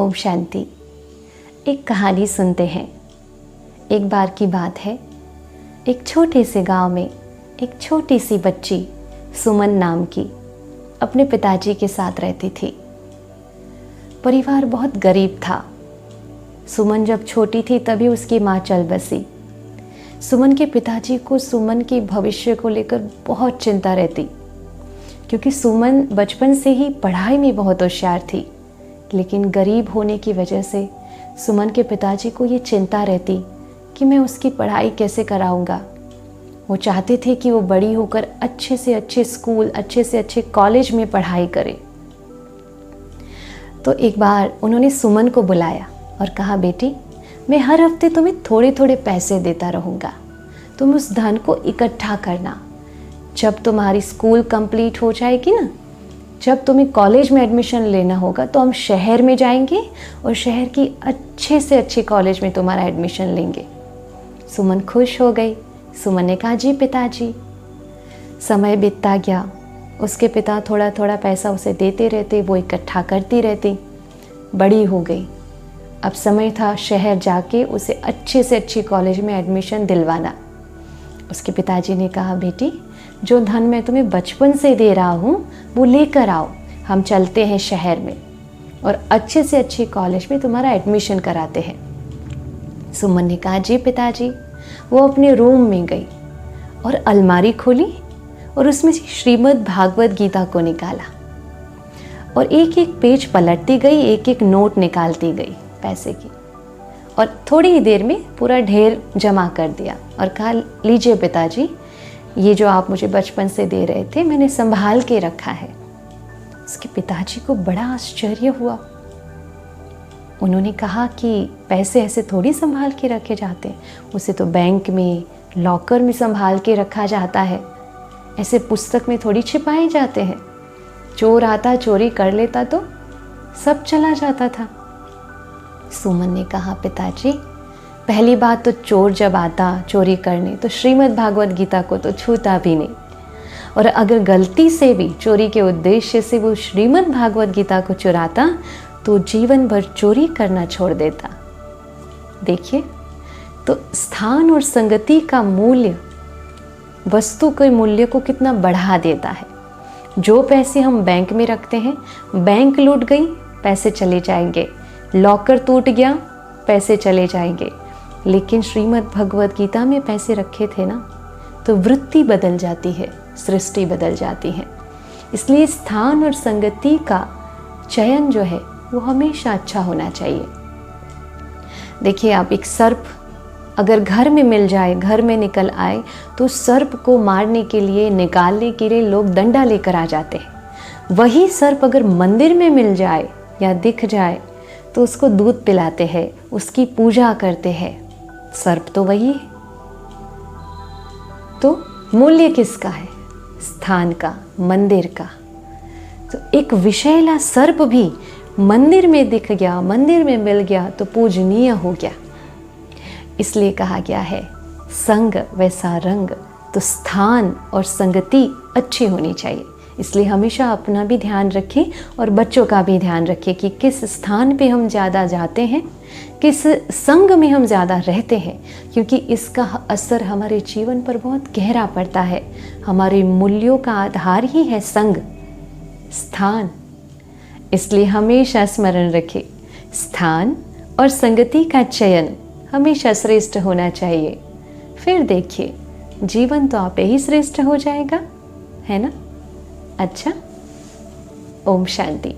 ओम शांति। एक कहानी सुनते हैं। एक बार की बात है, एक छोटे से गांव में एक छोटी सी बच्ची सुमन नाम की अपने पिताजी के साथ रहती थी। परिवार बहुत गरीब था। सुमन जब छोटी थी तभी उसकी माँ चल बसी। सुमन के पिताजी को सुमन के भविष्य को लेकर बहुत चिंता रहती, क्योंकि सुमन बचपन से ही पढ़ाई में बहुत होशियार थी। लेकिन गरीब होने की वजह से सुमन के पिताजी को ये चिंता रहती कि मैं उसकी पढ़ाई कैसे कराऊंगा। वो चाहते थे कि वो बड़ी होकर अच्छे से अच्छे स्कूल, अच्छे से अच्छे कॉलेज में पढ़ाई करे। तो एक बार उन्होंने सुमन को बुलाया और कहा, बेटी, मैं हर हफ्ते तुम्हें थोड़े थोड़े पैसे देता रहूँगा। तुम उस धन को इकट्ठा करना। जब तुम्हारी स्कूल कंप्लीट हो जाएगी ना, जब तुम्हें कॉलेज में एडमिशन लेना होगा तो हम शहर में जाएंगे और शहर की अच्छे से अच्छे कॉलेज में तुम्हारा एडमिशन लेंगे। सुमन खुश हो गई। सुमन ने कहा, जी पिताजी। समय बीतता गया। उसके पिता थोड़ा थोड़ा पैसा उसे देते रहते, वो इकट्ठा करती रहती। बड़ी हो गई। अब समय था शहर जाके उसे अच्छे से अच्छी कॉलेज में एडमिशन दिलवाना। उसके पिताजी ने कहा, बेटी, जो धन मैं तुम्हें बचपन से दे रहा हूँ वो लेकर आओ। हम चलते हैं शहर में और अच्छे से अच्छी कॉलेज में तुम्हारा एडमिशन कराते हैं। सुमन ने कहा, जी पिताजी। वो अपने रूम में गई और अलमारी खोली और उसमें से श्रीमद् भागवत गीता को निकाला और एक एक पेज पलटती गई, एक एक नोट निकालती गई पैसे की, और थोड़ी ही देर में पूरा ढेर जमा कर दिया और कहा, लीजिए पिताजी, ये जो आप मुझे बचपन से दे रहे थे मैंने संभाल के रखा है। उसके पिताजी को बड़ा आश्चर्य हुआ। उन्होंने कहा कि पैसे ऐसे थोड़ी संभाल के रखे जाते हैं, उसे तो बैंक में, लॉकर में संभाल के रखा जाता है। ऐसे पुस्तक में थोड़ी छिपाए जाते हैं। चोर आता, चोरी कर लेता तो सब चला जाता था। सुमन ने कहा, पिताजी, पहली बात तो चोर जब आता चोरी करने तो श्रीमद् भागवत गीता को तो छूता भी नहीं, और अगर गलती से भी चोरी के उद्देश्य से वो श्रीमद् भागवत गीता को चुराता तो जीवन भर चोरी करना छोड़ देता। देखिए, तो स्थान और संगति का मूल्य वस्तु के मूल्य को कितना बढ़ा देता है। जो पैसे हम बैंक में रखते हैं, बैंक लूट गई, पैसे चले जाएंगे। लॉकर टूट गया, पैसे चले जाएंगे। लेकिन श्रीमद् भगवत गीता में पैसे रखे थे ना, तो वृत्ति बदल जाती है, सृष्टि बदल जाती है। इसलिए स्थान और संगति का चयन जो है वो हमेशा अच्छा होना चाहिए। देखिए, आप एक सर्प अगर घर में मिल जाए, घर में निकल आए, तो सर्प को मारने के लिए, निकालने के लिए लोग डंडा लेकर आ जाते हैं। वही सर्प अगर मंदिर में मिल जाए या दिख जाए तो उसको दूध पिलाते हैं, उसकी पूजा करते हैं। सर्प तो वही है। तो मूल्य किसका है? स्थान का, मंदिर का। तो एक विषैला सर्प भी मंदिर में दिख गया, मंदिर में मिल गया तो पूजनीय हो गया। इसलिए कहा गया है, संग वैसा रंग। तो स्थान और संगति अच्छी होनी चाहिए। इसलिए हमेशा अपना भी ध्यान रखें और बच्चों का भी ध्यान रखें कि किस स्थान पे हम ज़्यादा जाते हैं, किस संग में हम ज़्यादा रहते हैं, क्योंकि इसका असर हमारे जीवन पर बहुत गहरा पड़ता है। हमारे मूल्यों का आधार ही है संग, स्थान। इसलिए हमेशा स्मरण रखें, स्थान और संगति का चयन हमेशा श्रेष्ठ होना चाहिए। फिर देखिए, जीवन तो आपे ही श्रेष्ठ हो जाएगा, है ना? अच्छा, ओम शांति।